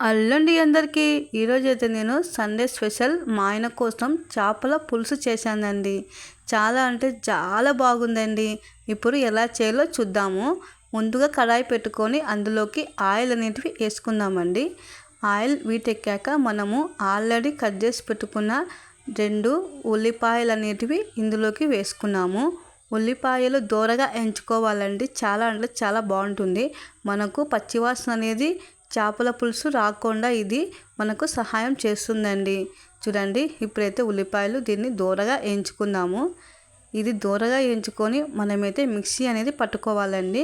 అల్లండి అందరికీ ఈరోజైతే నేను సండే స్పెషల్ మా ఆయన కోసం చేపల పులుసు చేశానండి. చాలా అంటే చాలా బాగుందండి. ఇప్పుడు ఎలా చేయాలో చూద్దాము. ముందుగా కడాయి పెట్టుకొని అందులోకి ఆయిల్ అనేటివి వేసుకుందామండి. ఆయిల్ వీటెక్కాక మనము ఆల్రెడీ కట్ చేసి పెట్టుకున్న 2 ఉల్లిపాయలు అనేటివి ఇందులోకి వేసుకున్నాము. ఉల్లిపాయలు దోరగా ఎంచుకోవాలండి. చాలా అంటే చాలా బాగుంటుంది. మనకు పచ్చివాసన అనేది చేపల పులుసు రాకుండా ఇది మనకు సహాయం చేస్తుందండి. చూడండి, ఇప్పుడైతే ఉల్లిపాయలు దీన్ని దోరగా వేయించుకుందాము. ఇది దోరగా వేయించుకొని మనమైతే మిక్సీ అనేది పట్టుకోవాలండి.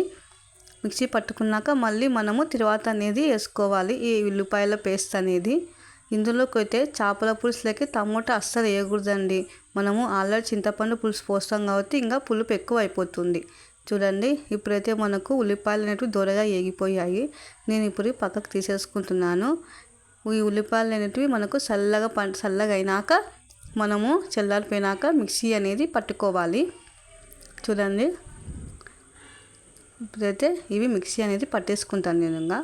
మిక్సీ పట్టుకున్నాక మళ్ళీ మనము తర్వాత అనేది వేసుకోవాలి ఈ ఉల్లిపాయల పేస్ట్ అనేది. ఇందులోకి అయితే చేపల పులుసులకి టమోటా అస్సలు వేయకూడదండి. మనము ఆల్రెడీ చింతపండు పులుసు పోస్తాం కాబట్టి ఇంకా పులుపు ఎక్కువ అయిపోతుంది. చూడండి, ఇప్పుడైతే మనకు ఉల్లిపాయలు అనేటివి దూరగా వేగిపోయాయి. నేను ఇప్పుడు పక్కకు తీసేసుకుంటున్నాను. ఈ ఉల్లిపాయలు అనేటివి మనకు చల్లగా అయినాక మనము చల్లారిపోయినాక మిక్సీ అనేది పట్టుకోవాలి. చూడండి, ఇప్పుడైతే ఇవి మిక్సీ అనేది పట్టేసుకుంటాను నేను.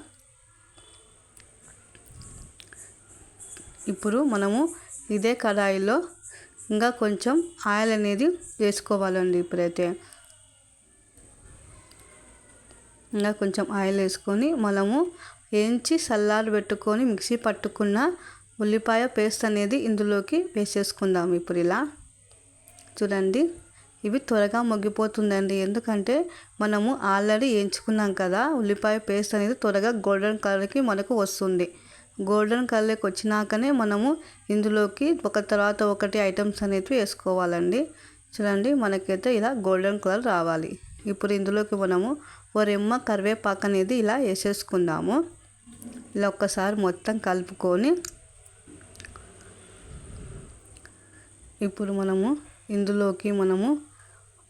ఇప్పుడు మనము ఇదే కడాయిలో ఇంకా కొంచెం ఆయిల్ అనేది వేసుకోవాలండి. ఇప్పుడైతే ఇంకా కొంచెం ఆయిల్ వేసుకొని మనము వేయించి చల్లారి పెట్టుకొని మిక్సీ పట్టుకున్న ఉల్లిపాయ పేస్ట్ అనేది ఇందులోకి వేసేసుకుందాం. ఇప్పుడు ఇలా చూడండి, ఇవి త్వరగా మగ్గిపోతుందండి. ఎందుకంటే మనము ఆల్రెడీ వేయించుకున్నాం కదా, ఉల్లిపాయ పేస్ట్ అనేది త్వరగా గోల్డెన్ కలర్కి మనకు వస్తుంది. గోల్డెన్ కలర్కి వచ్చినాకనే మనము ఇందులోకి ఒక తర్వాత ఒకటి ఐటమ్స్ అనేవి వేసుకోవాలండి. చూడండి, మనకైతే ఇలా గోల్డెన్ కలర్ రావాలి. ఇప్పుడు ఇందులోకి మనము ఓ రెమ్మ కరివేపాకు అనేది ఇలా వేసేసుకుందాము. ఇలా ఒక్కసారి మొత్తం కలుపుకొని ఇప్పుడు మనము ఇందులోకి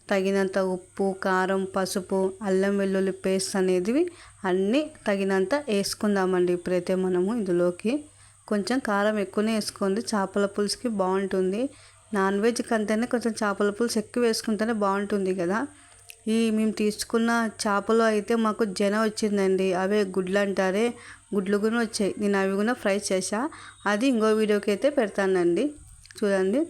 తగినంత ఉప్పు, కారం, పసుపు, అల్లం వెల్లుల్లి పేస్ట్ అనేది అన్నీ తగినంత వేసుకుందామండి. ఇప్పుడైతే మనము ఇందులోకి కొంచెం కారం ఎక్కువనే వేసుకోండి. చేపల పులుసుకి బాగుంటుంది. నాన్ వెజ్ కంటేనే కొంచెం చేపల పులుసు ఎక్కువ వేసుకుంటేనే బాగుంటుంది కదా. మేము తీసుకున్న చేపలు అయితే మాకు జన వచ్చిందండి. అవే గుడ్లు అంటారే, గుడ్లు కూడా వచ్చాయి. నేను అవి కూడా ఫ్రై చేసా. అది ఇంకో వీడియోకి అయితే పెడతానండి. చూడండి,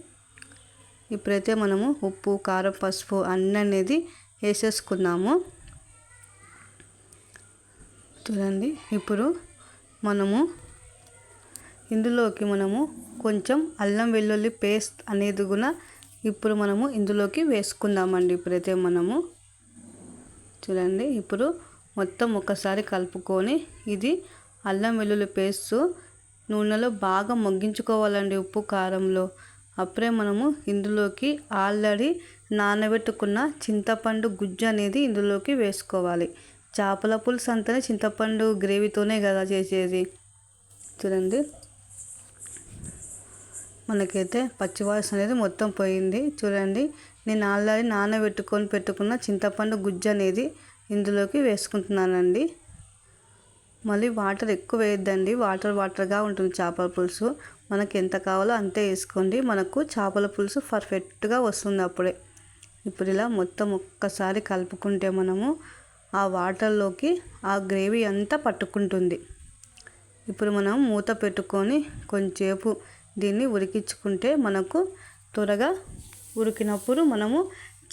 ఇప్పుడైతే మనము ఉప్పు, కారం, పసుపు అన్నీ అనేది వేసేసుకున్నాము. చూడండి, ఇప్పుడు మనము ఇందులోకి కొంచెం అల్లం వెల్లుల్లి పేస్ట్ అనేది కూడా ఇప్పుడు ఇందులోకి వేసుకుందామండి. ఇప్పుడైతే చూడండి, ఇప్పుడు మొత్తం ఒకసారి కలుపుకొని ఇది అల్లం వెల్లుల్లి పేస్ట్ నూనెలో బాగా మగ్గించుకోవాలండి, ఉప్పు కారంలో. అప్పుడే ఇందులోకి ఆల్రెడీ నానబెట్టుకున్న చింతపండు గుజ్జు అనేది ఇందులోకి వేసుకోవాలి. చేపల పులుసు అంటేనే చింతపండు గ్రేవీతోనే కదా చేసేది. చూడండి, మనకైతే పచ్చివాసన అనేది మొత్తం పోయింది. చూడండి, నేను ఆల్రెడీ పెట్టుకున్న చింతపండు గుజ్జు అనేది ఇందులోకి వేసుకుంటున్నానండి. మళ్ళీ వాటర్ ఎక్కువ వేయద్దండి. వాటర్గా ఉంటుంది చేపల పులుసు. మనకి ఎంత కావాలో అంతే వేసుకోండి. మనకు చేపల పులుసు పర్ఫెక్ట్గా వస్తుంది అప్పుడే. ఇప్పుడు ఇలా మొత్తం ఒక్కసారి కలుపుకుంటే ఆ వాటర్లోకి ఆ గ్రేవీ అంతా పట్టుకుంటుంది. ఇప్పుడు మూత పెట్టుకొని కొంచెంసేపు దీన్ని ఉడికించుకుంటే మనకు త్వరగా ఉడికినప్పుడు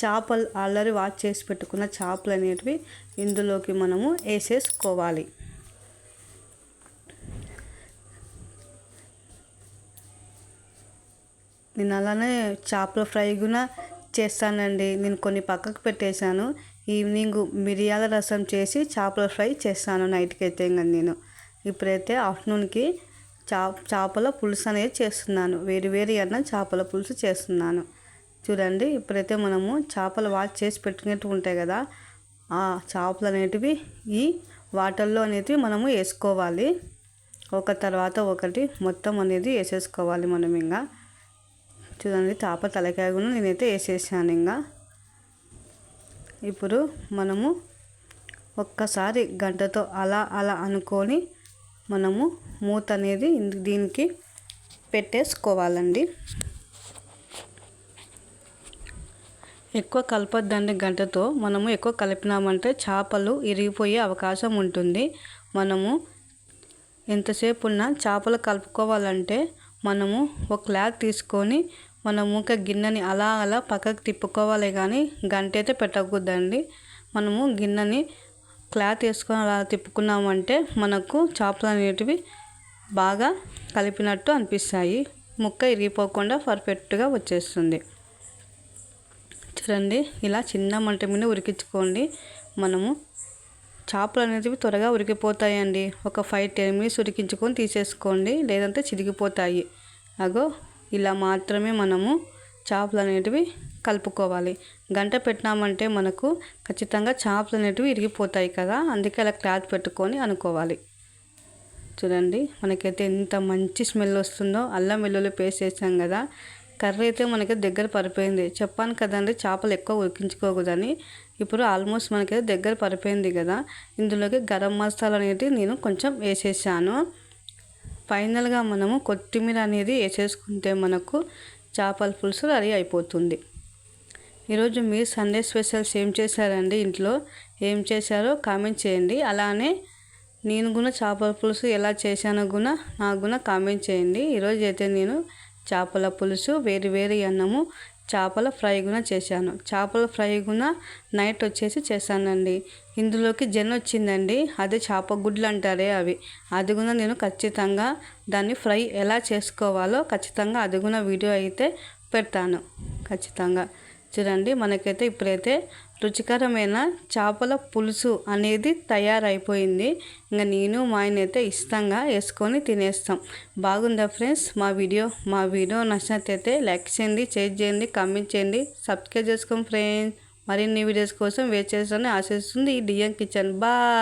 చేపలు ఆల్రెడీ వాష్ చేసి పెట్టుకున్న చేపలు అనేటివి ఇందులోకి వేసేసుకోవాలి. నేను అలానే చేపల ఫ్రై కూడా చేస్తానండి. నేను కొన్ని పక్కకు పెట్టేశాను. ఈవినింగ్ మిరియాల రసం చేసి చేపల ఫ్రై చేస్తాను నైట్కి అయితే. ఇంకా నేను ఇప్పుడైతే ఆఫ్టర్నూన్కి చేపల పులుసు అనేది చేస్తున్నాను. వేడి అన్న చేపల పులుసు చేస్తున్నాను. చూడండి, ఇప్పుడైతే చేపలు వాష్ చేసి పెట్టుకునేట్టు ఉంటాయి కదా, ఆ చేపలు అనేటివి ఈ వాటర్లో అనేటివి వేసుకోవాలి. ఒక తర్వాత ఒకటి మొత్తం అనేది వేసేసుకోవాలి ఇంకా. చూడండి, చేప తలకాయ కూడా నేనైతే వేసేసాను ఇంకా. ఇప్పుడు ఒక్కసారి గంటతో అలా అనుకొని మూత అనేది దీనికి పెట్టేసుకోవాలండి. ఎక్కువ కలపొద్దండి. గంటతో ఎక్కువ కలిపినామంటే చేపలు ఇరిగిపోయే అవకాశం ఉంటుంది. ఎంతసేపు ఉన్న చేపలు కలుపుకోవాలంటే మనము ఒక క్లాత్ తీసుకొని మనము ఒక గిన్నెని అలా అలా పక్కకు తిప్పుకోవాలి, కానీ గంట అయితే పెట్టకూడదండి. మనము గిన్నెని క్లాత్ వేసుకొని అలా తిప్పుకున్నామంటే మనకు చేపలు అనేటివి బాగా కలిపినట్టు అనిపిస్తాయి. ముక్క ఇరిగిపోకుండా పర్ఫెక్ట్గా వచ్చేస్తుంది. చూడండి, ఇలా చిన్న మంట మీద ఉడికించుకోండి. మనము చేపలు అనేటివి త్వరగా ఉడికిపోతాయండి. ఒక 5-10 మినిట్స్ ఉడికించుకొని తీసేసుకోండి, లేదంటే చిరిగిపోతాయి. అగో ఇలా మాత్రమే మనము చేపలు అనేటివి కలుపుకోవాలి. గంట పెట్టినామంటే మనకు ఖచ్చితంగా చేపలు అనేటివి ఇరిగిపోతాయి కదా, అందుకే అలా క్లాత్ పెట్టుకొని అనుకోవాలి. చూడండి, మనకైతే ఎంత మంచి స్మెల్ వస్తుందో. అల్లం వెల్లుల్లి పేస్ట్ వేసాం కదా, కర్రీ అయితే మనకి దగ్గర పడిపోయింది. చెప్పాను కదండి చేపలు ఎక్కువ ఉడికించుకోకూడదని. ఇప్పుడు ఆల్మోస్ట్ మనకైతే దగ్గర పడిపోయింది కదా. ఇందులోకి గరం మసాలా అనేది నేను కొంచెం వేసేసాను. ఫైనల్గా మనము కొత్తిమీర అనేది వేసేసుకుంటే మనకు చేపల పులుసు రెడీ అయిపోతుంది. ఈరోజు మీరు సండే స్పెషల్స్ ఏం చేశారండి? ఇంట్లో ఏం చేశారో కామెంట్ చేయండి. అలానే నేను కూడా చేపల పులుసు ఎలా చేశానో కూడా నాకు కూడా కామెంట్ చేయండి. ఈరోజు అయితే నేను చేపల పులుసు, వేడి అన్నము, చేపల ఫ్రై కూడా చేశాను. చేపల ఫ్రై కూడా నైట్ వచ్చేసి చేశానండి. ఇందులోకి వచ్చిందండి, అదే చేప గుడ్లు అంటారే అవి. అది కూడా నేను ఖచ్చితంగా దాన్ని ఫ్రై ఎలా చేసుకోవాలో ఖచ్చితంగా అది కూడా వీడియో అయితే పెడతాను ఖచ్చితంగా. చూడండి, మనకైతే ఇప్పుడైతే రుచికరమైన చేపల పులుసు అనేది తయారైపోయింది. ఇంకా నేను మా ఆయన అయితే ఇష్టంగా వేసుకొని తినేస్తాం. బాగుందా ఫ్రెండ్స్? మా వీడియో నచ్చినట్లయితే లైక్ చేయండి, షేర్ చేయండి, కామెంట్ చేయండి, సబ్స్క్రైబ్ చేసుకోండి ఫ్రెండ్స్. మరిన్ని వీడియోస్ కోసం వెయిట్ చేస్తానని ఆశిస్తుంది ఈ డిఎన్ కిచెన్. బాయ్.